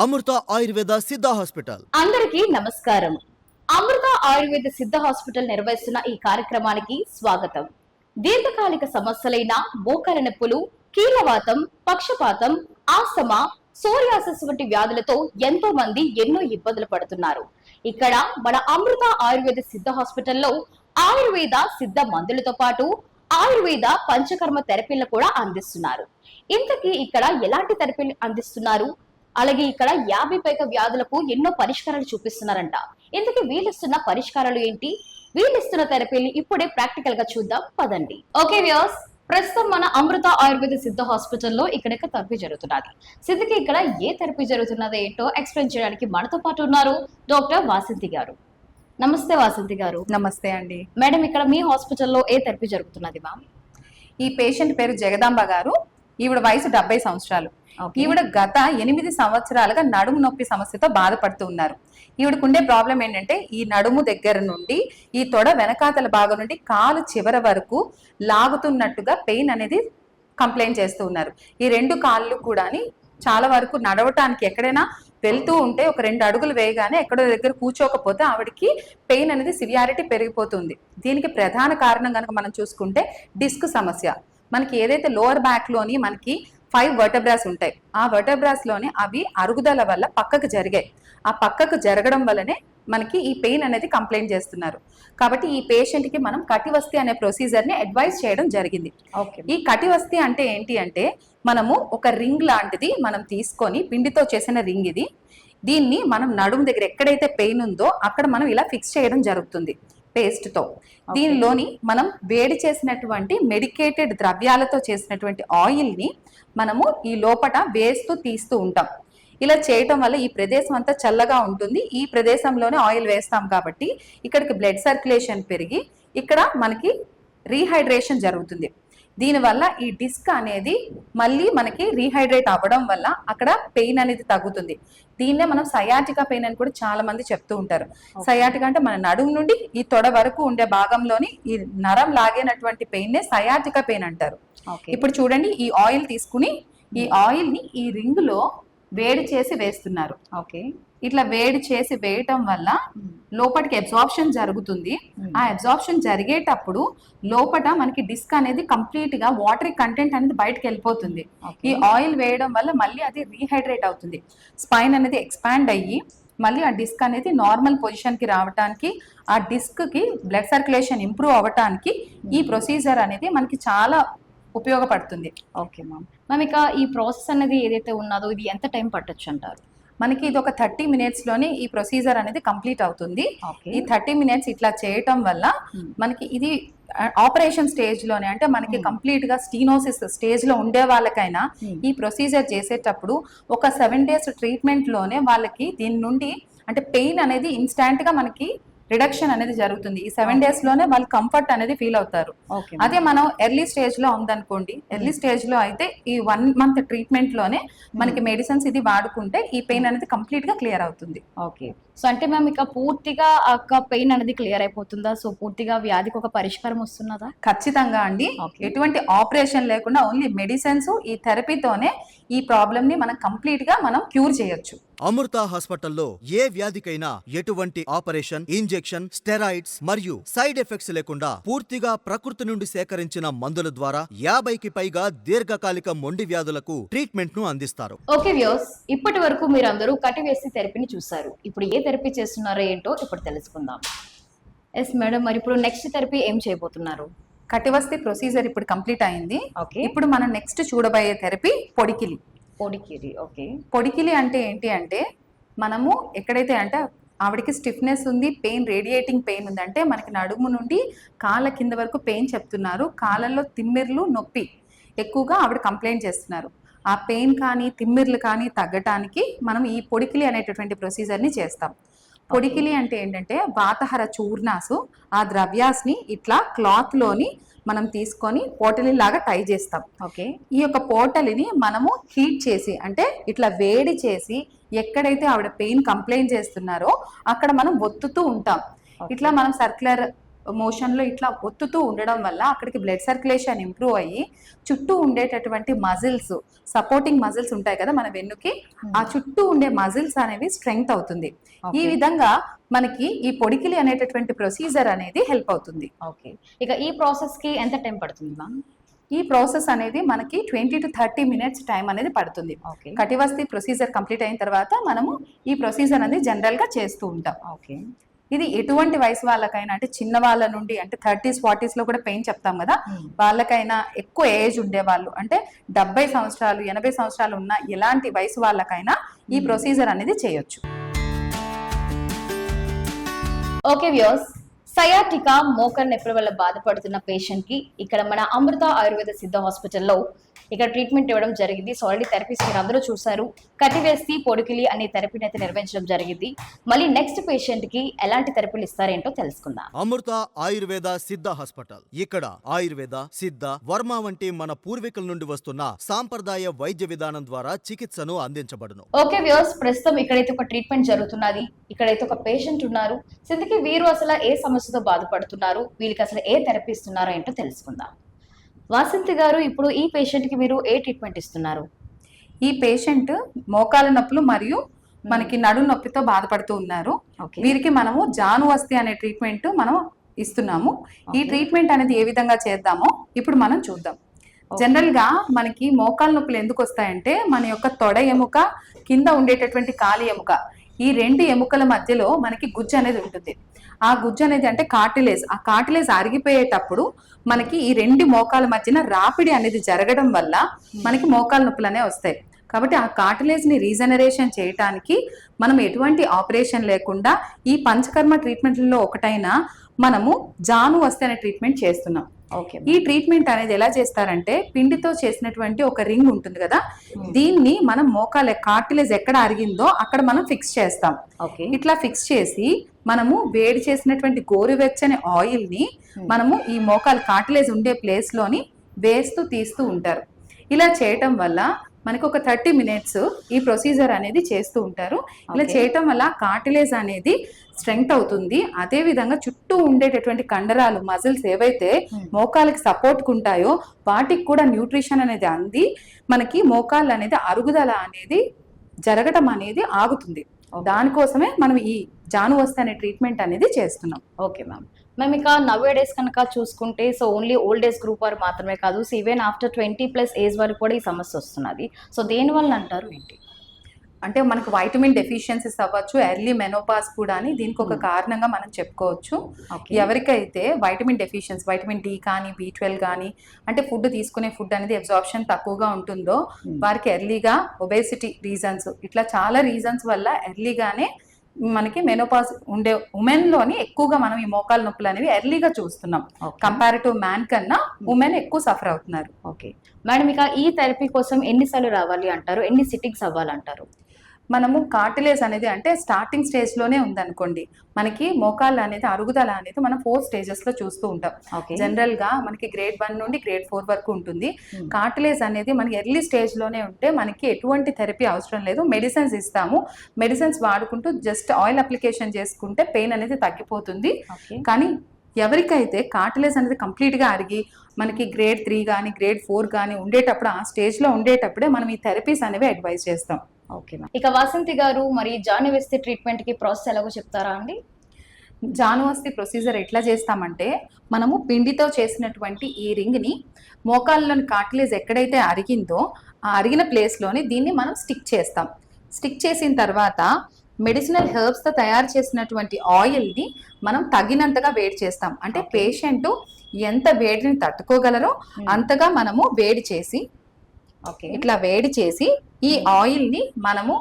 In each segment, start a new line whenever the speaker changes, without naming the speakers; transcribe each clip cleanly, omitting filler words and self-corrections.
అమృత ఆయుర్వేద సిద్ధ హాస్పిటల్.
అందరికీ నమస్కారం. అమృత ఆయుర్వేద సిద్ధ హాస్పిటల్ నిర్వహిస్తున్న ఈ కార్యక్రమానికి స్వాగతం. దీర్ఘకాలిక సమస్యలైన మోకాల నొప్పులు, కీళ్లవాతం, పక్షపాతం, ఆస్తమా, సోరియాసిస్ వంటి వ్యాధులతో ఎంతో మంది ఎన్నో ఇబ్బందులు పడుతున్నారు. ఇక్కడ మన అమృత ఆయుర్వేద సిద్ధ హాస్పిటల్లో ఆయుర్వేద సిద్ధ మందులతో పాటు ఆయుర్వేద పంచకర్మ థెరపీలను కూడా అందిస్తున్నారు. ఇంతకీ ఇక్కడ ఎలాంటి థెరపీలు అందిస్తున్నారు, అలాగే ఇక్కడ 50 పైగా వ్యాధులకు ఎన్నో పరిష్కారాలు చూపిస్తున్నారంట. ఇందుకు వీళ్ళిస్తున్న పరిష్కారాలు ఏంటి, వీళ్ళిస్తున్న థెరపీని ఇప్పుడే ప్రాక్టికల్ గా చూద్దాం పదండి. ఓకే వ్యూయర్స్, ప్రస్తుతం మన అమృత ఆయుర్వేద సిద్ధ హాస్పిటల్లో ఇక్కడ థెరపీ జరుగుతున్నది. సిద్ధికి ఇక్కడ ఏ థెరపీ జరుగుతున్నదో ఏంటో ఎక్స్ప్లెయిన్ చేయడానికి మనతో పాటు ఉన్నారు డాక్టర్ వాసంతి గారు. నమస్తే వాసంతి గారు.
నమస్తే అండి
మేడం, ఇక్కడ మీ హాస్పిటల్లో ఏ థెరపీ జరుగుతున్నది మ్యామ్?
ఈ పేషెంట్ పేరు జగదాంబ గారు. ఈవిడ వయసు 70 సంవత్సరాలు. ఈవిడ గత 8 సంవత్సరాలుగా నడుము నొప్పి సమస్యతో బాధపడుతూ ఉన్నారు. ఈవిడకు ఉండే ప్రాబ్లం ఏంటంటే ఈ నడుము దగ్గర నుండి ఈ తొడ వెనకాతల భాగం నుండి కాలు చివరి వరకు లాగుతున్నట్టుగా పెయిన్ అనేది కంప్లైంట్ చేస్తూ ఉన్నారు. ఈ 2 కాళ్ళు కూడా చాలా వరకు నడవటానికి ఎక్కడైనా వెళ్తూ ఉంటే ఒక 2 అడుగులు వేయగానే ఎక్కడో దగ్గర కూర్చోకపోతే ఆవిడకి పెయిన్ అనేది సివియారిటీ పెరిగిపోతుంది. దీనికి ప్రధాన కారణం కనుక మనం చూసుకుంటే డిస్క్ సమస్య. మనకి ఏదైతే లోవర్ బ్యాక్ లోని మనకి 5 వర్టబ్రాస్ ఉంటాయి, ఆ వర్టబ్రాస్ లోని అవి అరుగుదల వల్ల పక్కకు జరిగాయి. ఆ పక్కకు జరగడం వల్లనే మనకి ఈ పెయిన్ అనేది కంప్లైంట్ చేస్తున్నారు. కాబట్టి ఈ పేషెంట్ కి మనం కటివస్తి అనే ప్రొసీజర్ ని అడ్వైజ్ చేయడం జరిగింది. ఈ కటివస్తి అంటే ఏంటి అంటే మనము ఒక రింగ్ లాంటిది మనం తీసుకొని, పిండితో చేసిన రింగ్ ఇది, దీన్ని మనం నడుము దగ్గర ఎక్కడైతే పెయిన్ ఉందో అక్కడ మనం ఇలా ఫిక్స్ చేయడం జరుగుతుంది పేస్ట్ తో. దీనిలోని మనం వేడి చేసినటువంటి మెడికేటెడ్ ద్రవ్యాలతో చేసినటువంటి ఆయిల్ ని మనము ఈ లోపట వేస్తూ తీస్తూ ఉంటాం. ఇలా చేయటం వల్ల ఈ ప్రదేశం అంతా చల్లగా ఉంటుంది. ఈ ప్రదేశంలోనే ఆయిల్ వేస్తాం కాబట్టి ఇక్కడికి బ్లడ్ సర్క్యులేషన్ పెరిగి ఇక్కడ మనకి రీహైడ్రేషన్ జరుగుతుంది. దీనివల్ల ఈ డిస్క్ అనేది మళ్ళీ మనకి రీహైడ్రేట్ అవ్వడం వల్ల అక్కడ పెయిన్ అనేది తగ్గుతుంది. దీన్నే మనం సయాటికా పెయిన్ అని కూడా చాలా మంది చెప్తూ ఉంటారు. సయాటికా అంటే మన నడుము నుండి ఈ తొడ వరకు ఉండే భాగంలోని ఈ నరం లాగేనటువంటి పెయిన్ నే సయాటికా పెయిన్ అంటారు. ఇప్పుడు చూడండి, ఈ ఆయిల్ తీసుకుని ఈ ఆయిల్ ని ఈ రింగ్ లో వేడి చేసి వేస్తున్నారు. ఇట్లా వేడి చేసి వేయటం వల్ల లోపలికి అబ్జార్ప్షన్ జరుగుతుంది. ఆ అబ్జార్ప్షన్ జరిగేటప్పుడు లోపల మనకి డిస్క్ అనేది కంప్లీట్ గా వాటరీ కంటెంట్ అనేది బయటకు వెళ్ళిపోతుంది. ఈ ఆయిల్ వేయడం వల్ల మళ్ళీ అది రీహైడ్రేట్ అవుతుంది. స్పైన్ అనేది ఎక్స్పాండ్ అయ్యి మళ్ళీ ఆ డిస్క్ అనేది నార్మల్ పొజిషన్ కి రావడానికి, ఆ డిస్క్ కి బ్లడ్ సర్క్యులేషన్ ఇంప్రూవ్ అవ్వటానికి ఈ ప్రొసీజర్ అనేది మనకి చాలా ఉపయోగపడుతుంది.
ఓకే మ్యామ్, ఇక ఈ ప్రాసెస్ అనేది ఏదైతే ఉన్నదో ఇది ఎంత టైం పట్టొచ్చు అంటారు?
మనకి ఇది ఒక 30 minutes లోనే ఈ ప్రొసీజర్ అనేది కంప్లీట్ అవుతుంది. ఈ 30 minutes ఇట్లా చేయటం వల్ల మనకి ఇది ఆపరేషన్ స్టేజ్ లోనే, అంటే మనకి కంప్లీట్ గా స్టీనోసిస్ స్టేజ్ లో ఉండే వాళ్ళకైనా ఈ ప్రొసీజర్ చేసేటప్పుడు ఒక 7 days ట్రీట్మెంట్ లోనే వాళ్ళకి దీని నుండి అంటే పెయిన్ అనేది ఇన్స్టాంట్ గా మనకి రిడక్షన్ అనేది జరుగుతుంది. ఈ 7 days లోనే వాళ్ళు కంఫర్ట్ అనేది ఫీల్ అవుతారు. అదే మనం ఎర్లీ స్టేజ్ లో ఉందనుకోండి, ఎర్లీ స్టేజ్ లో అయితే ఈ 1 month ట్రీట్మెంట్ లోనే మనకి మెడిసిన్స్ ఇది వాడుకుంటే ఈ పెయిన్ అనేది కంప్లీట్ గా క్లియర్ అవుతుంది.
ఓకే, సో అంటే మ్యామ్ ఇక పూర్తిగా పెయిన్ అనేది క్లియర్ అయిపోతుందా? సో పూర్తిగా వ్యాధికి ఒక పరిష్కారం వస్తున్నదా?
ఖచ్చితంగా అండి. ఎటువంటి ఆపరేషన్ లేకుండా ఓన్లీ మెడిసిన్స్, ఈ థెరపీతోనే ఈ ప్రాబ్లమ్ ని మనం కంప్లీట్ గా మనం క్యూర్ చేయొచ్చు.
అమృత హాస్పిటల్లో ఏ వ్యాధికైనా ఎటువంటి ఆపరేషన్, ఇంజెక్షన్, స్టెరాయిడ్స్ మరియు సైడ్ ఎఫెక్ట్స్ లేకుండా పూర్తిగా ప్రకృతి నుండి సేకరించిన మందుల ద్వారా 50కి పైగా దీర్ఘకాలిక మొండి వ్యాధులకు ట్రీట్మెంట్ ను అందిస్తారు.
ఓకే వ్యూయర్స్, ఇప్పటి వరకు మీరందరూ కటివేసి థెరపీని చూసారు. ఇప్పుడు ఏ థెరపీ చేస్తున్నారో ఏంటో ఇప్పుడు తెలుసుకుందాం. ఎస్ మేడం, మరి ఇప్పుడు నెక్స్ట్ థెరపీ ఏం చేయబోతున్నారు?
కటివస్తి ప్రొసీజర్ ఇప్పుడు కంప్లీట్ అయింది. ఇప్పుడు మనం నెక్స్ట్ చూడబోయే థెరపీ పొడికిలి.
ఓకే,
పొడికిలి అంటే ఏంటి అంటే మనము ఎక్కడైతే అంటే ఆవిడకి స్టిఫ్నెస్ ఉంది, పెయిన్, రేడియేటింగ్ పెయిన్ ఉంది, అంటే మనకి నడుము నుండి కాళ్ళ కింద వరకు పెయిన్ చెప్తున్నారు. కాళ్ళల్లో తిమ్మిర్లు, నొప్పి ఎక్కువగా ఆవిడ కంప్లైంట్ చేస్తున్నారు. ఆ పెయిన్ కానీ తిమ్మిర్లు కానీ తగ్గటానికి మనం ఈ పొడికిలి అనేటటువంటి ప్రొసీజర్ని చేస్తాం. పొడికిలి అంటే ఏంటంటే వాతహర చూర్ణాసు, ఆ ద్రవ్యాస్ని ఇట్లా క్లాత్ లోని మనం తీసుకొని పోటలి లాగా టై చేస్తాం. ఈ యొక్క పోటలిని మనము హీట్ చేసి, అంటే ఇట్లా వేడి చేసి ఎక్కడైతే ఆవిడ పెయిన్ కంప్లైంట్ చేస్తున్నారో అక్కడ మనం ఒత్తుతూ ఉంటాం. ఇట్లా మనం సర్క్యులర్ మోషన్ లో ఇట్లా ఒత్తుతూ ఉండడం వల్ల అక్కడికి బ్లడ్ సర్క్యులేషన్ ఇంప్రూవ్ అయ్యి చుట్టూ ఉండేటటువంటి మజిల్స్, సపోర్టింగ్ మజిల్స్ ఉంటాయి కదా మన వెన్నుకి, ఆ చుట్టూ ఉండే మజిల్స్ అనేవి స్ట్రెంగ్త్ అవుతుంది. ఈ విధంగా మనకి ఈ పొడికిలి అనేటటువంటి ప్రొసీజర్ అనేది హెల్ప్ అవుతుంది.
ఓకే, ఇక ఈ ప్రాసెస్ కి ఎంత టైం పడుతుంది మ్యామ్?
ఈ ప్రాసెస్ అనేది మనకి 20 to 30 minutes టైం అనేది పడుతుంది.
ఓకే,
కటివస్తి ప్రొసీజర్ కంప్లీట్ అయిన తర్వాత మనము ఈ ప్రొసీజర్ అనేది జనరల్ గా చేస్తూ ఉంటాం.
ఓకే,
ఇది ఎటువంటి వయసు వాళ్ళకైనా, అంటే చిన్న వాళ్ళ నుండి, అంటే 30s 40s లో కూడా పెయిన్ చెప్తాం కదా, వాళ్ళకైనా, ఎక్కువ ఏజ్ ఉండే వాళ్ళు అంటే 70 సంవత్సరాలు 80 సంవత్సరాలు ఉన్న ఎలాంటి వయసు వాళ్ళకైనా ఈ ప్రొసీజర్ అనేది చేయొచ్చు.
ఓకే వ్యూయర్స్, సయాటికా మోకాలు నొప్పుల వల్ల బాధపడుతున్న పేషెంట్ కి ఇక్కడ మన అమృత ఆయుర్వేద సిద్ధ హాస్పిటల్లో ఇక్కడ ట్రీట్మెంట్ ఇవ్వడం జరిగింది. సో ఆల్రెడీ థెరపీస్ మీరు అందరూ చూసారు. కటివేసి పొడికిలి అనే థెరపీని అయితే నిర్వహించడం జరిగింది. మళ్ళీ నెక్స్ట్ పేషెంట్ కి ఎలాంటి థెరపీలు ఇస్తారేంటో తెలుసుకుందాం.
అమృత ఆయుర్వేద సిద్ధ హాస్పిటల్. ఇక్కడ ఆయుర్వేద, సిద్ధ, వర్మ వంటి మన పూర్వీకుల నుండి వస్తున్న సాంప్రదాయ వైద్య విధానం ద్వారా చికిత్సను అందించబడును.
ఓకే వ్యూయర్స్, ప్రస్తుతం ఇక్కడైతే ఒక ట్రీట్మెంట్ జరుగుతున్నది. ఇక్కడైతే ఒక పేషెంట్ ఉన్నారు. ఇంతకీ వీరు అసలు ఏ సమస్యతో బాధపడుతున్నారు, వీళ్ళకి అసలు ఏ థెరపీ ఇస్తున్నారో ఏంటో తెలుసుకుందాం. వాసంతి గారు, ఇప్పుడు ఈ పేషెంట్ కి మీరు ఏ ట్రీట్మెంట్ ఇస్తున్నారు?
ఈ పేషెంట్ మోకాల నొప్పులు మరియు మనకి నడు నొప్పితో బాధపడుతూ ఉన్నారు. వీరికి మనము జానువస్తి అనే ట్రీట్మెంట్ మనం ఇస్తున్నాము. ఈ ట్రీట్మెంట్ అనేది ఏ విధంగా చేద్దామో ఇప్పుడు మనం చూద్దాం. జనరల్ గా మనకి మోకాల నొప్పులు ఎందుకు వస్తాయంటే, మన యొక్క తొడ ఎముక, కింద ఉండేటటువంటి కాలి ఎముక, ఈ రెండు ఎముకల మధ్యలో మనకి గుజ్జు అనేది ఉంటుంది. ఆ గుజ్జు అనేది అంటే కార్టిలేజ్, ఆ కార్టిలేజ్ అరిగిపోయేటప్పుడు మనకి ఈ రెండు మోకాల మధ్యన రాపిడి అనేది జరగడం వల్ల మనకి మోకాల నొప్పులు అనేవి వస్తాయి. కాబట్టి ఆ కార్టిలేజ్ ని రీజనరేషన్ చేయడానికి మనం ఎటువంటి ఆపరేషన్ లేకుండా ఈ పంచకర్మ ట్రీట్మెంట్లలో ఒకటైన మనము జానువస్తి అనే ట్రీట్మెంట్ చేస్తున్నాం. ఈ ట్రీట్మెంట్ అనేది ఎలా చేస్తారంటే, పిండితో చేసినటువంటి ఒక రింగ్ ఉంటుంది కదా, దీన్ని మనం మోకాల కార్టిలేజ్ ఎక్కడ అరిగిందో అక్కడ మనం ఫిక్స్ చేస్తాం. ఇట్లా ఫిక్స్ చేసి మనము వేడి చేసినటువంటి గోరువెచ్చని ఆయిల్ ని మనము ఈ మోకాలు కార్టిలేజ్ ఉండే ప్లేస్ లోని వేస్తూ తీస్తూ ఉంటారు. ఇలా చేయటం వల్ల మనకి ఒక 30 minutes ఈ ప్రొసీజర్ అనేది చేస్తూ ఉంటారు. ఇలా చేయటం వల్ల కార్టిలేజ్ అనేది స్ట్రెంగ్త్ అవుతుంది. అదే విధంగా చుట్టూ ఉండేటటువంటి కండరాలు, మజిల్స్ ఏవైతే మోకాలకి సపోర్ట్ ఉంటాయో వాటికి కూడా న్యూట్రిషన్ అనేది అంది మనకి మోకాళ్ళు అనేది అరుగుదల అనేది జరగటం అనేది ఆగుతుంది. దానికోసమే మనం ఈ జానువస్తి అనే ట్రీట్మెంట్ అనేది చేస్తున్నాం.
Okay ma'am. మేము ఇక నవ్వే డేస్ కనుక చూసుకుంటే, so only old age group వారు మాత్రమే కాదు, సో ఈవెన్ ఆఫ్టర్ 20+ ఏజ్ వరకు కూడా ఈ సమస్య వస్తున్నది. సో దేని వల్ల అంటారు ఏంటి?
అంటే మనకు వైటమిన్ డెఫిషియన్సీస్ అవ్వచ్చు, ఎర్లీ మెనోపాస్ కూడా అని దీనికి ఒక కారణంగా మనం చెప్పుకోవచ్చు. ఎవరికైతే వైటమిన్ డెఫిషియన్సీ, వైటమిన్ డి కానీ B12 కానీ, అంటే ఫుడ్ తీసుకునే ఫుడ్ అనేది అబ్జార్ప్షన్ తక్కువగా ఉంటుందో వారికి ఎర్లీగా ఒబేసిటీ రీజన్స్, ఇట్లా చాలా రీజన్స్ వల్ల ఎర్లీగానే మనకి మెనోపాజ్ ఉండే ఉమెన్ లోని ఎక్కువగా మనం ఈ మోకాల నొప్పులు అనేవి ఎర్లీగా చూస్తున్నాం. కంపారిటివ్ మ్యాన్ కన్నా ఉమెన్ ఎక్కువ సఫర్ అవుతున్నారు.
ఓకే మేడం, ఇక ఈ థెరపీ కోసం ఎన్నిసార్లు రావాలి అంటారు, ఎన్ని సిట్టింగ్స్ అవ్వాలంటారు?
మనము కార్టిలేజ్ అనేది అంటే స్టార్టింగ్ స్టేజ్ లోనే ఉందనుకోండి, మనకి మోకాళ్ళు అనేది అరుగుదల అనేది మనం 4 stages లో చూస్తూ ఉంటాం. జనరల్ గా మనకి grade 1 నుండి grade 4 వరకు ఉంటుంది. కార్టిలేజ్ అనేది మనకి ఎర్లీ స్టేజ్ లోనే ఉంటే మనకి ఎటువంటి థెరపీ అవసరం లేదు. మెడిసిన్స్ ఇస్తాము, మెడిసిన్స్ వాడుకుంటూ జస్ట్ ఆయిల్ అప్లికేషన్ చేసుకుంటే పెయిన్ అనేది తగ్గిపోతుంది. కానీ ఎవరికైతే కార్టిలేజ్ అనేది కంప్లీట్ గా అరిగి మనకి grade 3 కానీ grade 4 కానీ ఉండేటప్పుడు, ఆ స్టేజ్ లో ఉండేటప్పుడే మనం ఈ థెరపీస్ అనేవి అడ్వైజ్ చేస్తాం.
Okay ma'am. ఇక వాసంతి గారు, మరి జానువస్తి ట్రీట్మెంట్ కి ప్రాసెస్ ఎలాగో చెప్తారా అండి?
జానువస్తి ప్రొసీజర్ ఎట్లా చేస్తామంటే, మనము పిండితో చేసినటువంటి ఈ రింగ్ ని మోకాళ్ళలోని కార్టిలేజ్ ఎక్కడైతే అరిగిందో ఆ అరిగిన ప్లేస్ లోని దీన్ని మనం స్టిక్ చేస్తాం. స్టిక్ చేసిన తర్వాత మెడిసినల్ హెర్బ్స్ తో తయారు చేసినటువంటి ఆయిల్ ని మనం తగినంతగా వేడి చేస్తాం. అంటే పేషెంట్ ఎంత వేడిని తట్టుకోగలరో అంతగా మనము వేడి చేసి, ఇట్లా వేడి చేసి ఈ ఆయిల్ ని మనము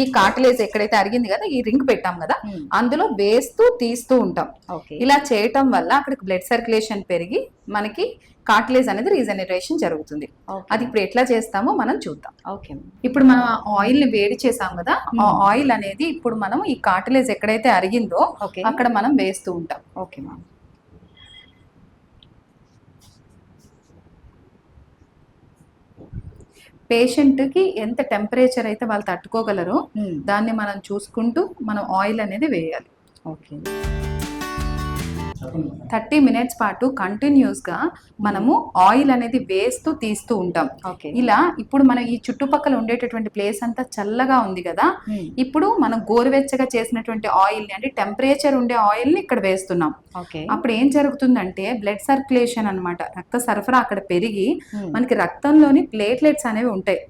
ఈ కార్టిలేజ్ ఎక్కడైతే అరిగింది కదా, ఈ రింగ్ పెట్టాం కదా, అందులో వేస్తూ తీస్తూ ఉంటాం. ఇలా చేయటం వల్ల అక్కడికి బ్లడ్ సర్క్యులేషన్ పెరిగి మనకి కార్టిలేజ్ అనేది రీజనరేషన్ జరుగుతుంది. అది ఇప్పుడు ఎట్లా చేస్తామో మనం చూద్దాం. ఇప్పుడు మనం ఆయిల్ ని వేడి చేసాం కదా, ఆ ఆయిల్ అనేది ఇప్పుడు మనం ఈ కార్టిలేజ్ ఎక్కడైతే అరిగిందో అక్కడ మనం వేస్తూ ఉంటాం.
Okay ma'am.
పేషెంట్ కి ఎంత టెంపరేచర్ అయితే వాళ్ళు తట్టుకోగలరో దాన్ని మనం చూసుకుంటూ మనం ఆయిల్ అనేది వేయాలి.
ఓకే
30 minutes పాటు కంటిన్యూస్ గా మనము ఆయిల్ అనేది వేస్తూ తీస్తూ ఉంటాం.
ఓకే.
ఇలా ఇప్పుడు మనం ఈ చుట్టుపక్కల ఉండేటటువంటి ప్లేస్ అంతా చల్లగా ఉంది కదా, ఇప్పుడు మనం గోరువెచ్చగా చేసినటువంటి ఆయిల్ ని అంటే టెంపరేచర్ ఉండే ఆయిల్ ని ఇక్కడ వేస్తున్నాం.
ఓకే.
అప్పుడు ఏం జరుగుతుందంటే బ్లడ్ సర్క్యులేషన్ అన్నమాట, రక్త సరఫరా అక్కడ పెరిగి మనకి రక్తంలోని ప్లేట్లెట్స్ అనేవి ఉంటాయి.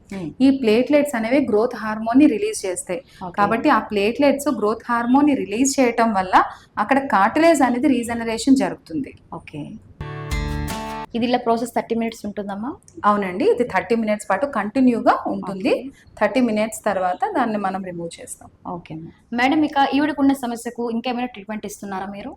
ఈ ప్లేట్లెట్స్ అనేవి గ్రోత్ హార్మోన్ ని రిలీజ్ చేస్తాయి. కాబట్టి ఆ ప్లేట్లెట్స్ గ్రోత్ హార్మోన్ ని రిలీజ్ చేయటం వల్ల అక్కడ కార్టిలేజ్ అనేది రీజనరేషన్ జరుగుతుంది.
ఓకే. ఇది ఇలా ప్రాసెస్ 30 minutes ఉంటుందమ్మా?
అవునండి, ఇది 30 minutes పాటు కంటిన్యూగా ఉంటుంది. 30 minutes తర్వాత దాన్ని మనం రిమూవ్ చేస్తాం.
ఓకే మేడం, ఇక ఈవిడకు ఉన్న సమస్యకు ఇంకేమైనా ట్రీట్మెంట్ ఇస్తున్నారా మీరు?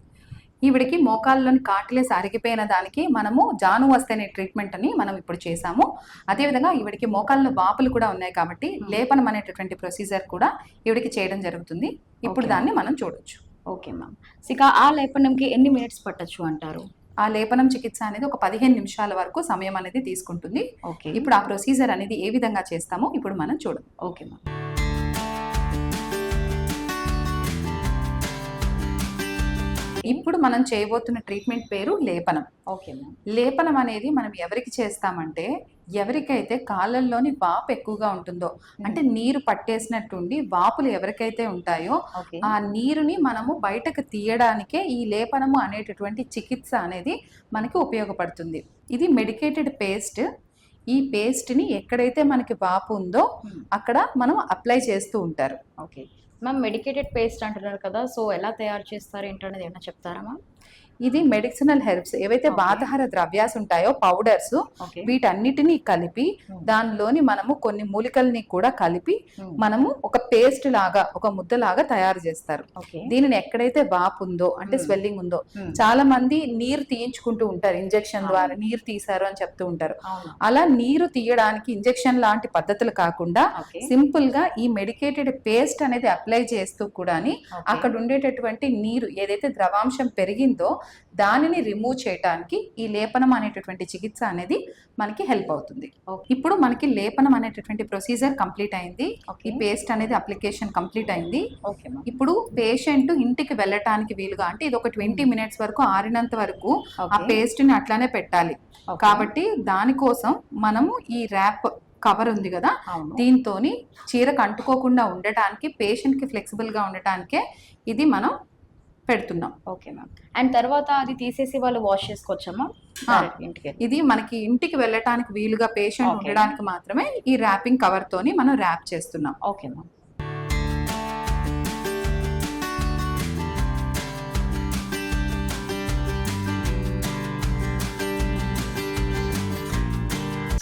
ఈవిడికి మోకాళ్ళలోని కార్టిలేజ్ అరిగిపోయిన దానికి మనము జాను వస్తేనే ట్రీట్మెంట్ అని మనం ఇప్పుడు చేసాము. అదేవిధంగా ఈవిడికి మోకాళ్ళలో వాపులు కూడా ఉన్నాయి కాబట్టి లేపనం అనేటటువంటి ప్రొసీజర్ కూడా ఈవిడికి చేయడం జరుగుతుంది. ఇప్పుడు దాన్ని మనం చూడొచ్చు.
Okay ma'am. ఇక ఆ లేపనంకి ఎన్ని మినిట్స్ పట్టొచ్చు అంటారు?
ఆ లేపనం చికిత్స అనేది ఒక 15 నిమిషాల వరకు సమయం అనేది తీసుకుంటుంది.
ఓకే.
ఇప్పుడు ఆ ప్రొసీజర్ అనేది ఏ విధంగా చేస్తామో ఇప్పుడు మనం చూద్దాం.
Okay ma'am.
ఇప్పుడు మనం చేయబోతున్న ట్రీట్మెంట్ పేరు లేపనం.
Okay ma'am.
లేపనం అనేది మనం ఎవరికి చేస్తామంటే ఎవరికైతే కాళ్ళల్లోని వాపు ఎక్కువగా ఉంటుందో, అంటే నీరు పట్టేసినట్టుండి వాపులు ఎవరికైతే ఉంటాయో
ఓకే.
ఆ నీరుని మనము బయటకు తీయడానికే ఈ లేపనము అనేటటువంటి చికిత్స అనేది మనకి ఉపయోగపడుతుంది. ఇది మెడికేటెడ్ పేస్ట్. ఈ పేస్ట్ని ఎక్కడైతే మనకి వాపు ఉందో అక్కడ మనం అప్లై చేస్తూ ఉంటారు.
ఓకే మ్యామ్, మెడికేటెడ్ పేస్ట్ అంటున్నారు కదా, సో ఎలా తయారు చేస్తారు ఏంటనేది ఏమైనా చెప్తారా మ్యామ్?
ఇది మెడిసినల్ హెర్బ్స్ ఏవైతే వాతాహార ద్రవ్యాస్ ఉంటాయో పౌడర్స్, వీటన్నిటినీ కలిపి దానిలోని మనము కొన్ని మూలికల్ని కూడా కలిపి మనము ఒక పేస్ట్ లాగా ఒక ముద్దలాగా తయారు చేస్తారు. దీనిని ఎక్కడైతే వాపు ఉందో అంటే స్వెల్లింగ్ ఉందో, చాలా మంది నీరు తీయించుకుంటూ ఉంటారు, ఇంజెక్షన్ ద్వారా నీరు తీశారు అని చెప్తూ ఉంటారు. అలా నీరు తీయడానికి ఇంజెక్షన్ లాంటి పద్ధతులు కాకుండా సింపుల్ గా ఈ మెడికేటెడ్ పేస్ట్ అనేది అప్లై చేస్తూ కూడా అక్కడ ఉండేటటువంటి నీరు ఏదైతే ద్రవాంశం పెరిగిందో దానిని రిమూవ్ చేయడానికి ఈ లేపనం అనేటటువంటి చికిత్స అనేది మనకి హెల్ప్ అవుతుంది. ఇప్పుడు మనకి లేపనం అనేటటువంటి ప్రొసీజర్ కంప్లీట్ అయింది. ఈ పేస్ట్ అనేది అప్లికేషన్ కంప్లీట్ అయింది. ఇప్పుడు పేషెంట్ ఇంటికి వెళ్ళటానికి వీలుగా అంటే ఇది ఒక 20 minutes వరకు ఆరినంత వరకు ఆ పేస్ట్ ని అట్లానే పెట్టాలి. కాబట్టి దానికోసం మనము ఈ ర్యాప్ కవర్ ఉంది కదా, దీంతోని చీరకు అంటుకోకుండా ఉండటానికి పేషెంట్ కి ఫ్లెక్సిబుల్ గా ఉండటానికే ఇది మనం పెడుతున్నాం.
Okay ma'am. అండ్ తర్వాత అది తీసేసి వాళ్ళు వాష్ చేసుకోవచ్చమ్మా ఇంటికి?
ఇది మనకి ఇంటికి వెళ్ళటానికి వీలుగా పేషెంట్ ఉండడానికి మాత్రమే ఈ ర్యాపింగ్ కవర్ తోని మనం ర్యాప్ చేస్తున్నాం.
Okay ma'am.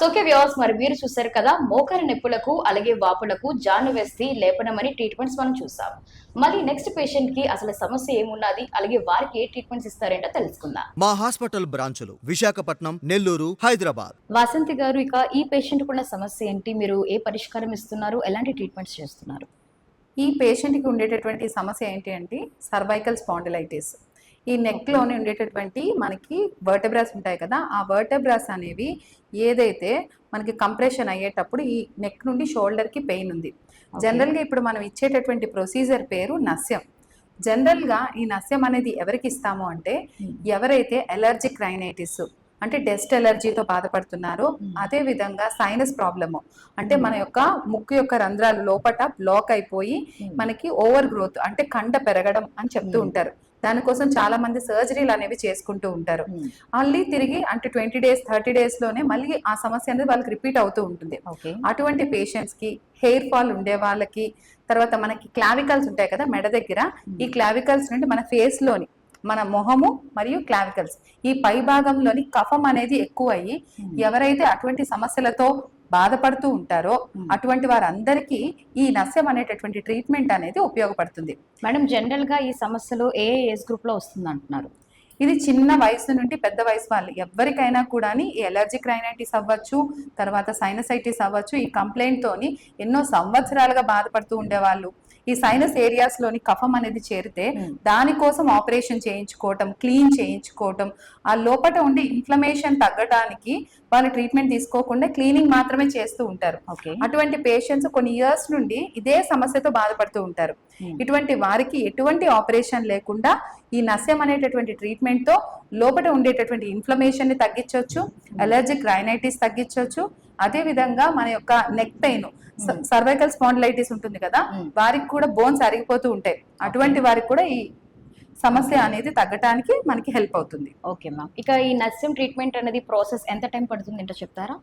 ఓకే వ్యూవర్స్, మరి మీరు చూసారు కదా మోకాల నొప్పులకు అలాగే వాపులకు జాను వేసి లేపనం అని ట్రీట్మెంట్స్ మనం చూసాం. మరి నెక్స్ట్ పేషెంట్ కి అసలు సమస్య ఏమున్నది అలాగే వారికి ఏ ట్రీట్మెంట్స్ ఇస్తారేంటో తెలుసుకుందాం.
మా హాస్పిటల్ బ్రాంచులు విశాఖపట్నం, నెల్లూరు, హైదరాబాద్.
వాసంతి గారు, ఇక ఈ పేషెంట్ కున్న సమస్య ఏంటి, మీరు ఏ పరిష్కారం ఇస్తున్నారు, ఎలాంటి ట్రీట్మెంట్స్ చేస్తున్నారు?
ఈ పేషెంట్ కి ఉండేటటువంటి సమస్య ఏంటి అంటే సర్వైకల్ స్పాండిలైటిస్. ఈ నెక్ లోనే ఉండేటటువంటి మనకి వర్టెబ్రాస్ ఉంటాయి కదా, ఆ వర్టెబ్రాస్ అనేవి ఏదైతే మనకి కంప్రెషన్ అయ్యేటప్పుడు ఈ నెక్ నుండి షోల్డర్ కి పెయిన్ ఉంది. జనరల్ గా ఇప్పుడు మనం ఇచ్చేటటువంటి ప్రొసీజర్ పేరు నస్యం. జనరల్ గా ఈ నస్యం అనేది ఎవరికి ఇస్తాము అంటే ఎవరైతే ఎలర్జిక్ రైనైటిస్ అంటే డస్ట్ ఎలర్జీతో బాధపడుతున్నారో, అదే విధంగా సైనస్ ప్రాబ్లము అంటే మన యొక్క ముక్కు యొక్క రంధ్రాలు లోపట బ్లాక్ అయిపోయి మనకి ఓవర్ గ్రోత్ అంటే కండ పెరగడం అని చెప్తూ ఉంటారు. దానికోసం చాలా మంది సర్జరీలు అనేవి చేసుకుంటూ ఉంటారు. మళ్ళీ తిరిగి అంటే 20 days 30 days లోనే మళ్ళీ ఆ సమస్య అనేది వాళ్ళకి రిపీట్ అవుతూ ఉంటుంది. అటువంటి పేషెంట్స్ కి, హెయిర్ ఫాల్ ఉండే వాళ్ళకి, తర్వాత మనకి క్లావికల్స్ ఉంటాయి కదా మెడ దగ్గర, ఈ క్లావికల్స్ నుండి మన ఫేస్ లోని మన మొహము మరియు క్లావికల్స్ ఈ పై భాగంలోని కఫం అనేది ఎక్కువ అయ్యి ఎవరైతే అటువంటి సమస్యలతో బాధపడుతూ ఉంటారో అటువంటి వారందరికీ ఈ నస్యం అనేటటువంటి ట్రీట్మెంట్ అనేది ఉపయోగపడుతుంది.
మేడం, జనరల్ గా ఈ సమస్యలు ఏ ఏజ్ గ్రూప్ లో వస్తుంది అంటున్నారు?
ఇది చిన్న వయసు నుండి పెద్ద వయసు వాళ్ళు ఎవరికైనా కూడా ఈ ఎలర్జిక్ రైనైటిస్ అవ్వచ్చు, తర్వాత సైనసైటిస్ అవ్వచ్చు. ఈ కంప్లైంట్ తోని ఎన్నో సంవత్సరాలుగా బాధపడుతూ ఉండేవాళ్ళు. ఈ సైనస్ ఏరియాస్ లోని కఫం అనేది చేరితే దానికోసం ఆపరేషన్ చేయించుకోవటం, క్లీన్ చేయించుకోవటం, ఆ లోపల ఉండే ఇన్ఫ్లమేషన్ తగ్గడానికి వాళ్ళు ట్రీట్మెంట్ తీసుకోకుండా క్లీనింగ్ మాత్రమే చేస్తూ ఉంటారు. అటువంటి పేషెంట్స్ కొన్ని ఇయర్స్ నుండి ఇదే సమస్యతో బాధపడుతూ ఉంటారు. ఇటువంటి వారికి ఎటువంటి ఆపరేషన్ లేకుండా ఈ నస్యం అనేటటువంటి ట్రీట్మెంట్ ట్రీట్మెంట్ తో లోపల ఉండేటటువంటి ఇన్ఫ్లమేషన్ ని తగ్గించవచ్చు, అలర్జిక్ రైనైటిస్ తగ్గించవచ్చు. అదే విధంగా మన యొక్క నెక్ పెయిన్, సర్వైకల్ స్పాండిలైటిస్ ఉంటుంది కదా, వారికి కూడా బోన్స్ అరిగిపోతూ ఉంటాయి. అటువంటి వారికి కూడా ఈ సమస్య అనేది తగ్గడానికి మనకి హెల్ప్ అవుతుంది.
Okay ma'am. ఇక ఈ నస్యం ట్రీట్మెంట్ అనేది ప్రాసెస్ ఎంత టైం పడుతుంది ఏంటో చెప్తారా?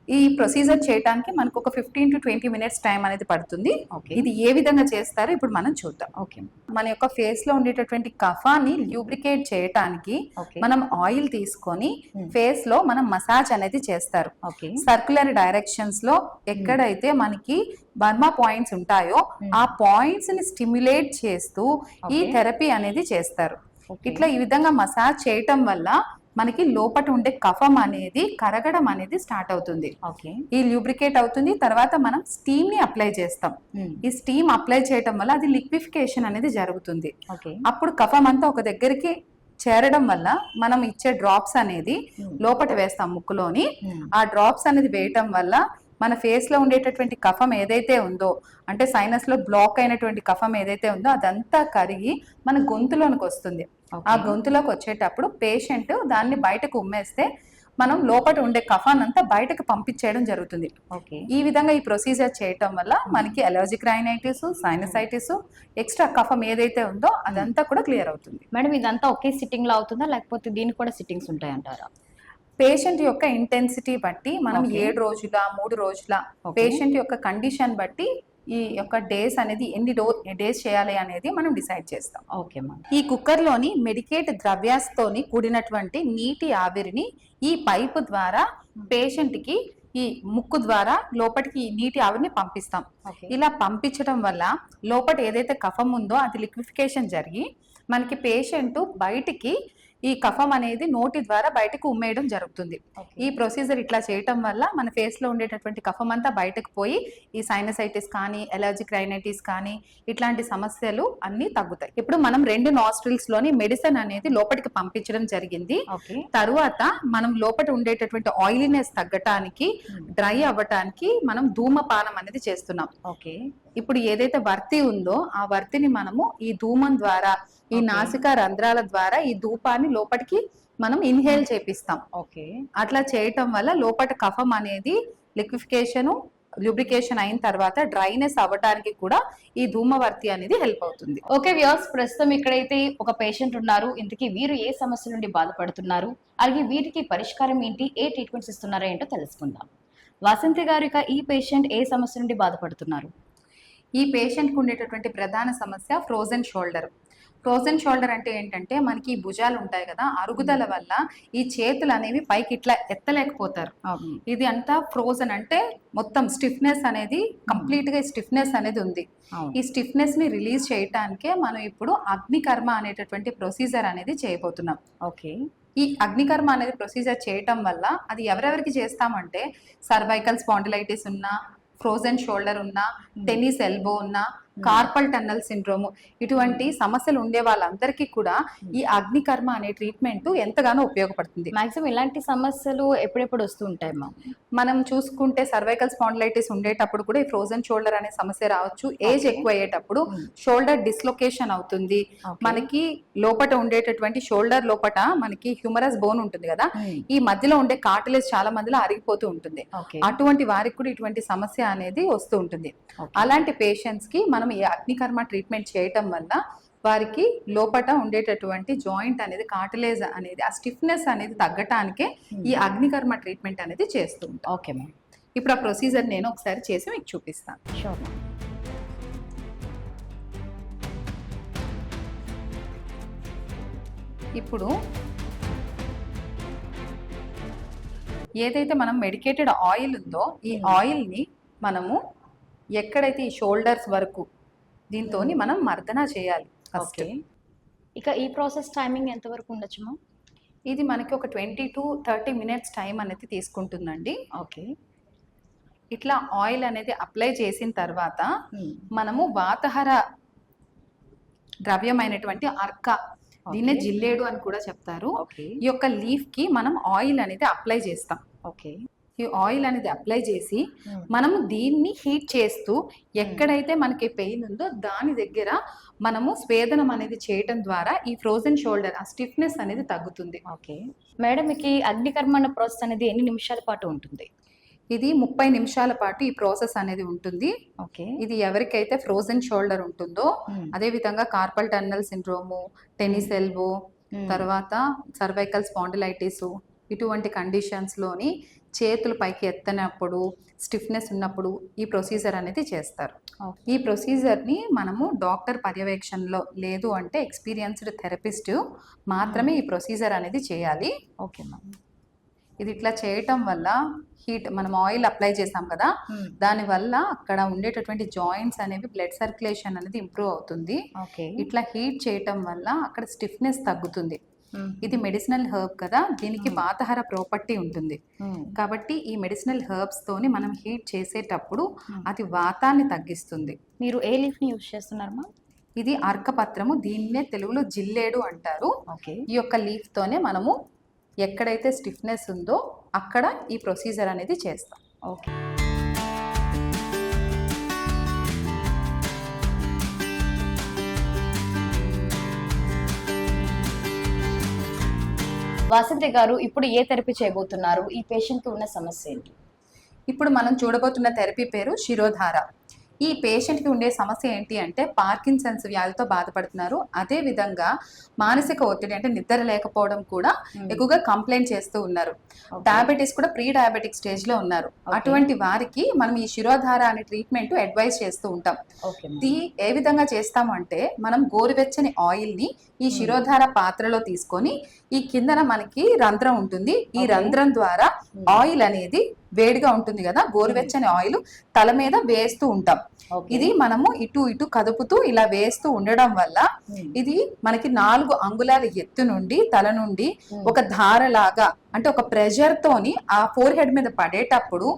ఈ ప్రొసీజర్ చేయడానికి మనకు ఒక 15 to 20 minutes టైం అనేది పడుతుంది. ఇది ఏ విధంగా చేస్తారో ఇప్పుడు మనం చూద్దాం.
ఓకే.
మన యొక్క ఫేస్ లో ఉండేటటువంటి కఫాన్ని ల్యూబ్రికేట్ చేయడానికి మనం ఆయిల్ తీసుకొని ఫేస్ లో మనం మసాజ్ అనేది చేస్తారు. సర్క్యులర్ డైరెక్షన్స్ లో ఎక్కడైతే మనకి బర్మా పాయింట్స్ ఉంటాయో ఆ పాయింట్స్ ని స్టిమ్యులేట్ చేస్తూ ఈ థెరపీ అనేది చేస్తారు. ఇట్లా ఈ విధంగా మసాజ్ చేయటం వల్ల మనకి లోపట ఉండే కఫం అనేది కరగడం అనేది స్టార్ట్ అవుతుంది. ఈ ల్యూబ్రికేట్ అవుతుంది. తర్వాత మనం స్టీమ్ ని అప్లై చేస్తాం. ఈ స్టీమ్ అప్లై చేయడం వల్ల అది లిక్విఫికేషన్ అనేది జరుగుతుంది. అప్పుడు కఫం అంతా ఒక దగ్గరికి చేరడం వల్ల మనం ఇచ్చే డ్రాప్స్ అనేది లోపట వేస్తాం ముక్కులోని. ఆ డ్రాప్స్ అనేది వేయటం వల్ల మన ఫేస్ లో ఉండేటటువంటి కఫం ఏదైతే ఉందో, అంటే సైనస్ లో బ్లాక్ అయినటువంటి కఫం ఏదైతే ఉందో అదంతా కరిగి మన గొంతులోనికి వస్తుంది. ఆ గొంతులోకి వచ్చేటప్పుడు పేషెంట్ దాన్ని బయటకు ఉమ్మేస్తే మనం లోపల ఉండే కఫాన్ అంతా బయటకు పంపించేయడం జరుగుతుంది. ఈ విధంగా ఈ ప్రొసీజర్ చేయటం వల్ల మనకి అలర్జిక్ రైనైటిస్, సైనసైటిస్, ఎక్స్ట్రా కఫం ఏదైతే ఉందో అదంతా కూడా క్లియర్ అవుతుంది.
మేడం, ఇదంతా ఒకే సిట్టింగ్ లో అవుతుందా లేకపోతే దీనికి కూడా సిట్టింగ్స్ ఉంటాయంటారా?
పేషెంట్ యొక్క ఇంటెన్సిటీ బట్టి మనం 7 రోజుల 3 రోజుల పేషెంట్ యొక్క కండిషన్ బట్టి ఈ యొక్క డేస్ అనేది ఎన్ని డేస్ చేయాలి అనేది మనం డిసైడ్ చేస్తాం.
Okay ma'am.
ఈ కుక్కర్ లోని మెడికేట్ ద్రవ్యాస్తోని కూడినటువంటి నీటి ఆవిరిని ఈ పైపు ద్వారా పేషెంట్ కి ఈ ముక్కు ద్వారా లోపలికి నీటి ఆవిరిని పంపిస్తాం. ఇలా పంపించడం వల్ల లోపల ఏదైతే కఫం ఉందో అది లిక్విఫికేషన్ జరిగి మనకి పేషెంట్ బయటికి ఈ కఫం అనేది నోటి ద్వారా బయటకు ఉమ్మేయడం జరుగుతుంది. ఈ ప్రొసీజర్ ఇట్లా చేయటం వల్ల మన ఫేస్ లో ఉండేటటువంటి కఫం అంతా బయటకు పోయి ఈ సైనసైటిస్ కానీ, అలర్జిక్ రైనైటిస్ కానీ ఇట్లాంటి సమస్యలు అన్ని తగ్గుతాయి. ఇప్పుడు మనం 2 నాస్ట్రిల్స్ లోని మెడిసిన్ అనేది లోపలికి పంపించడం జరిగింది. తరువాత మనం లోపల ఉండేటటువంటి ఆయిలీనెస్ తగ్గటానికి, డ్రై అవ్వటానికి మనం ధూమపానం అనేది చేస్తున్నాం. ఇప్పుడు ఏదైతే వర్తి ఉందో ఆ వర్తిని మనము ఈ ధూమం ద్వారా, ఈ నాసికా రంధ్రాల ద్వారా ఈ ధూపాన్ని లోపలికి మనం ఇన్హేల్ చేపిస్తాం. అట్లా చేయటం వల్ల లోపల కఫం అనేది లిక్విఫికేషన్, ల్యూబ్రికేషన్ అయిన తర్వాత డ్రైనెస్ అవ్వడానికి కూడా ఈ ధూమవర్తి అనేది హెల్ప్ అవుతుంది.
ఓకే వ్యూయర్స్, ప్రస్తుతం ఇక్కడైతే ఒక పేషెంట్ ఉన్నారు. ఇంతకీ వీరు ఏ సమస్య నుండి బాధపడుతున్నారు, అలాగే వీరికి పరిష్కారం ఏంటి, ఏ ట్రీట్మెంట్స్ ఇస్తున్నారో ఏంటో తెలుసుకుందాం. వాసంతి గారు, ఇక ఈ పేషెంట్ ఏ సమస్య నుండి బాధపడుతున్నారు?
ఈ పేషెంట్ కు ఉండేటటువంటి ప్రధాన సమస్య ఫ్రోజన్ షోల్డర్. ఫ్రోజన్ షోల్డర్ అంటే ఏంటంటే మనకి ఈ భుజాలు ఉంటాయి కదా, అరుగుదల వల్ల ఈ చేతులు అనేవి పైకి ఇట్లా ఎత్తలేకపోతారు. ఇది అంతా ఫ్రోజన్ అంటే మొత్తం స్టిఫ్నెస్ అనేది కంప్లీట్ గా స్టిఫ్నెస్ అనేది ఉంది. ఈ స్టిఫ్నెస్ ని రిలీజ్ చేయటానికే మనం ఇప్పుడు అగ్నికర్మ అనేటటువంటి ప్రొసీజర్ అనేది చేయబోతున్నాం. ఈ అగ్నికర్మ అనేది ప్రొసీజర్ చేయటం వల్ల అది ఎవరెవరికి చేస్తామంటే సర్వైకల్ స్పాండిలైటిస్ ఉన్నా, ఫ్రోజన్ షోల్డర్ ఉన్నా, టెన్నిస్ ఎల్బో ఉన్నా, కార్పల్ టన్నల్ సిండ్రోమ్ ఇటువంటి సమస్యలు ఉండే వాళ్ళందరికీ కూడా ఈ అగ్నికర్మ అనే ట్రీట్మెంట్ ఎంతగానో ఉపయోగపడుతుంది.
మాక్సిమం ఇలాంటి సమస్యలు ఎప్పుడెప్పుడు వస్తూ ఉంటాయి?
మనం చూసుకుంటే సర్వైకల్ స్పాండిలైటిస్ ఉండేటప్పుడు కూడా ఈ ఫ్రోజన్ షోల్డర్ అనే సమస్య రావచ్చు. ఏజ్ ఎక్కువ అయ్యేటప్పుడు షోల్డర్ డిస్లొకేషన్ అవుతుంది. మనకి లోపట ఉండేటటువంటి షోల్డర్ లోపట మనకి హ్యూమరస్ బోన్ ఉంటుంది కదా, ఈ మధ్యలో ఉండే కార్టిలేజ్ చాలా మందిలో అరిగిపోతూ ఉంటుంది. అటువంటి వారికి కూడా ఇటువంటి సమస్య అనేది వస్తూ ఉంటుంది. అలాంటి పేషెంట్స్ కి మనం ఈ అగ్నికర్మ ట్రీట్మెంట్ చేయటం వల్ల వారికి లోపట ఉండేటటువంటి జాయింట్ అనేది, కార్టిలేజ్ అనేది, ఆ స్టిఫ్నెస్ అనేది తగ్గటానికే ఈ అగ్నికర్మ ట్రీట్మెంట్ అనేది చేస్తూ ఉంటాం.
Okay ma'am.
ఇప్పుడు ఆ ప్రొసీజర్ నేను ఒకసారి చేసి మీకు చూపిస్తాను.
షూర్.
ఇప్పుడు ఏదైతే మనం మెడికేటెడ్ ఆయిల్ ఉందో ఈ ఆయిల్ ని మనము ఎక్కడైతే ఈ షోల్డర్స్ వరకు దీంతో మనం మర్దన చేయాలి.
ఇక ఈ ప్రాసెస్ టైమింగ్ ఎంత వరకు ఉండొచ్చు?
ఇది మనకి ఒక 20 to 30 minutes టైం అనేది తీసుకుంటుందండి. ఇట్లా ఆయిల్ అనేది అప్లై చేసిన తర్వాత మనము వాతహర ద్రవ్యమైనటువంటి అర్క, దీన్నే జిల్లేడు అని కూడా చెప్తారు, ఈ యొక్క లీఫ్ కి మనం ఆయిల్ అనేది అప్లై చేస్తాం. ఈ ఆయిల్ అనేది అప్లై చేసి మనము దీన్ని హీట్ చేస్తూ ఎక్కడైతే మనకి పెయిన్ ఉందో దాని దగ్గర మనము స్వేదనం అనేది చేయటం ద్వారా ఈ ఫ్రోజన్ షోల్డర్ ఆ స్టిఫ్నెస్ అనేది తగ్గుతుంది.
ఓకే మేడం, మీకు ఈ అగ్నికర్మణ ప్రాసెస్ అనేది ఎన్ని నిమిషాల పాటు ఉంటుంది?
ఇది 30 నిమిషాల పాటు ఈ ప్రాసెస్ అనేది ఉంటుంది.
ఓకే,
ఇది ఎవరికైతే ఫ్రోజన్ షోల్డర్ ఉంటుందో, అదే విధంగా carpal tunnel syndrome, tennis elbow, తర్వాత సర్వైకల్ స్పాండిలైటిస్ ఇటువంటి కండిషన్స్ లోని చేతులు పైకి ఎత్తనప్పుడు, స్టిఫ్నెస్ ఉన్నప్పుడు ఈ ప్రొసీజర్ అనేది చేస్తారు. ఈ ప్రొసీజర్ని మనము డాక్టర్ పర్యవేక్షణలో లేదు అంటే ఎక్స్పీరియన్స్డ్ థెరపిస్ట్ మాత్రమే ఈ ప్రొసీజర్ అనేది చేయాలి.
Okay ma'am.
ఇది ఇట్లా చేయటం వల్ల హీట్, మనం ఆయిల్ అప్లై చేసాం కదా, దానివల్ల అక్కడ ఉండేటటువంటి జాయింట్స్ అనేవి బ్లడ్ సర్క్యులేషన్ అనేది ఇంప్రూవ్ అవుతుంది.
ఓకే,
ఇట్లా హీట్ చేయటం వల్ల అక్కడ స్టిఫ్నెస్ తగ్గుతుంది. ఇది మెడిసినల్ హర్బ్ కదా, దీనికి వాతాహార ప్రాపర్టీ ఉంటుంది. కాబట్టి ఈ మెడిసినల్ హర్బ్స్ తోని మనం హీట్ చేసేటప్పుడు అది వాతాన్ని తగ్గిస్తుంది.
మీరు ఏ లీఫ్ ని యూజ్ చేస్తున్నారమ్మా?
ఇది అర్కపత్రము, దీన్నే తెలుగులో జిల్లేడు అంటారు.
ఓకే,
ఈ యొక్క లీఫ్ తోనే మనము ఎక్కడైతే స్టిఫ్నెస్ ఉందో అక్కడ ఈ ప్రొసీజర్ అనేది చేస్తాం.
ఓకే. వాసంతి గారు, ఇప్పుడు ఏ థెరపీ చేయబోతున్నారు? ఈ పేషెంట్ కి ఉన్న సమస్య ఏంటి?
ఇప్పుడు మనం చూడబోతున్న థెరపీ పేరు శిరోధార. ఈ పేషెంట్కి ఉండే సమస్య ఏంటి అంటే పార్కిన్సన్స్ వ్యాధితో బాధపడుతున్నారు. అదే విధంగా మానసిక ఒత్తిడి అంటే నిద్ర లేకపోవడం కూడా ఎక్కువగా కంప్లైంట్ చేస్తూ ఉన్నారు. డయాబెటీస్ కూడా ప్రీ డయాబెటిక్ స్టేజ్ లో ఉన్నారు. అటువంటి వారికి మనం ఈ శిరోధార అనే ట్రీట్మెంట్ అడ్వైస్ చేస్తూ ఉంటాం. ఇది ఏ విధంగా చేస్తాము అంటే, మనం గోరువెచ్చని ఆయిల్ ని ఈ శిరోధార పాత్రలో తీసుకొని ఈ కిందన మనకి రంధ్రం ఉంటుంది. ఈ రంధ్రం ద్వారా ఆయిల్ అనేది వేడిగా ఉంటుంది కదా, గోరువెచ్చని ఆయిల్ తల మీద వేస్తూ ఉంటాం. ఇది మనము ఇటు ఇటు కదుపుతూ ఇలా వేస్తూ ఉండడం వల్ల ఇది మనకి 4 అంగుళాల ఎత్తు నుండి తల నుండి ఒక ధారలాగా, అంటే ఒక ప్రెషర్ తోని ఆ ఫోర్ హెడ్ మీద పడేటప్పుడు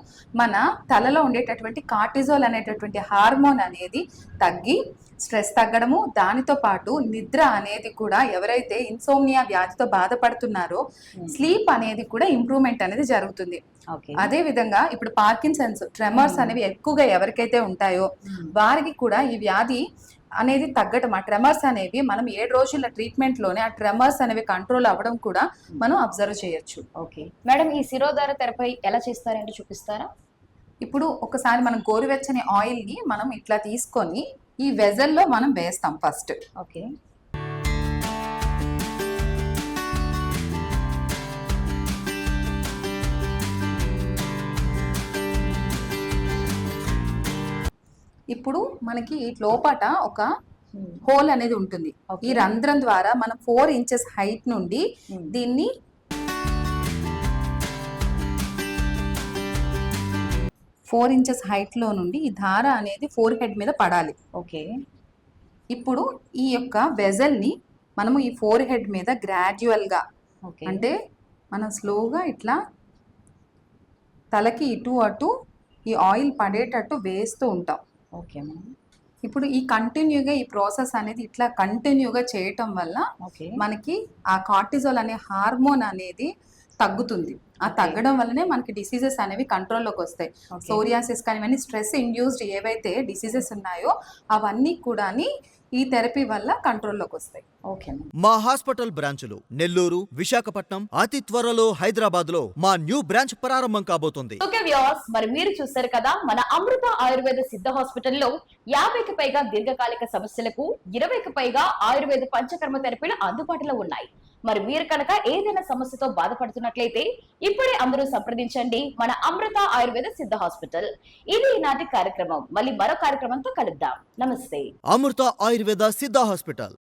మన తలలో ఉండేటటువంటి కార్టిజోల్ అనేటటువంటి హార్మోన్ అనేది తగ్గి స్ట్రెస్ తగ్గడము, దానితో పాటు నిద్ర అనేది కూడా, ఎవరైతే ఇన్సోమ్నియా వ్యాధితో బాధపడుతున్నారో స్లీప్ అనేది కూడా ఇంప్రూవ్మెంట్ అనేది జరుగుతుంది. అదే విధంగా ఇప్పుడు పార్కిన్సన్స్, ట్రెమర్స్ అనేవి ఎక్కువగా ఎవరికైతే ఉంటాయో వారికి కూడా ఈ వ్యాధి అనేది తగ్గటం, ఆ ట్రెమర్స్ అనేవి మనం 7 రోజుల ట్రీట్మెంట్ లోనే ఆ ట్రెమర్స్ అనేవి కంట్రోల్ అవ్వడం కూడా మనం అబ్జర్వ్ చేయొచ్చు.
ఓకే మేడం, ఈ శిరోధార థెరపీ ఎలా చేస్తారంటే చూపిస్తారా?
ఇప్పుడు ఒకసారి మనం గోరువెచ్చని ఆయిల్ ని మనం ఇట్లా తీసుకొని ఈ వెజల్లో మనం వేస్తాం ఫస్ట్.
ఓకే,
ఇప్పుడు మనకి ఈ లోపట ఒక హోల్ అనేది ఉంటుంది. ఈ రంధ్రం ద్వారా మనం 4 ఇంచెస్ హైట్ నుండి దీన్ని హైట్ లో నుండి ఈ ధార అనేది ఫోర్ హెడ్ మీద పడాలి.
ఓకే,
ఇప్పుడు ఈ యొక్క వెజల్ ని మనము ఈ ఫోర్ హెడ్ మీద గ్రాడ్యువల్ గా, అంటే మనం స్లోగా ఇట్లా తలకి ఇటు అటు ఈ ఆయిల్ పడేటట్టు వేస్తూ ఉంటాం.
ఓకే,
ఇప్పుడు ఈ కంటిన్యూగా ఈ ప్రాసెస్ అనేది ఇట్లా కంటిన్యూగా చేయటం వల్ల మనకి ఆ కార్టిజోల్ అనే హార్మోన్ అనేది తగ్గుతుంది. ఆ తగ్గడం వల్లనే మనకి డిసీజెస్ అనేవి కంట్రోల్లోకి వస్తాయి. సోరియాసిస్ కానీ ఇవన్నీ స్ట్రెస్ ఇండ్యూస్డ్ ఏవైతే డిసీజెస్ ఉన్నాయో అవన్నీ కూడా ఈ థెరపీ వల్ల కంట్రోల్లోకి వస్తాయి.
ఓకే,
మా హాస్పిటల్ బ్రాంచులు నెల్లూరు, విశాఖపట్నం, అతి త్వరలో హైదరాబాద్ లో మా న్యూ బ్రాంచ్ ప్రారంభం కాబోతుంది.
ఓకే వ్యూవర్స్, మరి మీరు చూసారు కదా, మన అమృత ఆయుర్వేద సిద్ధ హాస్పిటల్లో 50కి పైగా దీర్ఘకాలిక సమస్యలకు 20కి పైగా ఆయుర్వేద పంచకర్మ థెరపీలు అందుబాటులో ఉన్నాయి. మరి మీరు కనుక ఏదైనా సమస్యతో బాధపడుతున్నట్లయితే ఇప్పుడే అందరూ సంప్రదించండి మన అమృత ఆయుర్వేద సిద్ధ హాస్పిటల్. ఇది ఈనాటి కార్యక్రమం. మళ్ళీ మరో కార్యక్రమంతో కలుద్దాం. నమస్తే.
అమృత ఆయుర్వేద సిద్ధ హాస్పిటల్.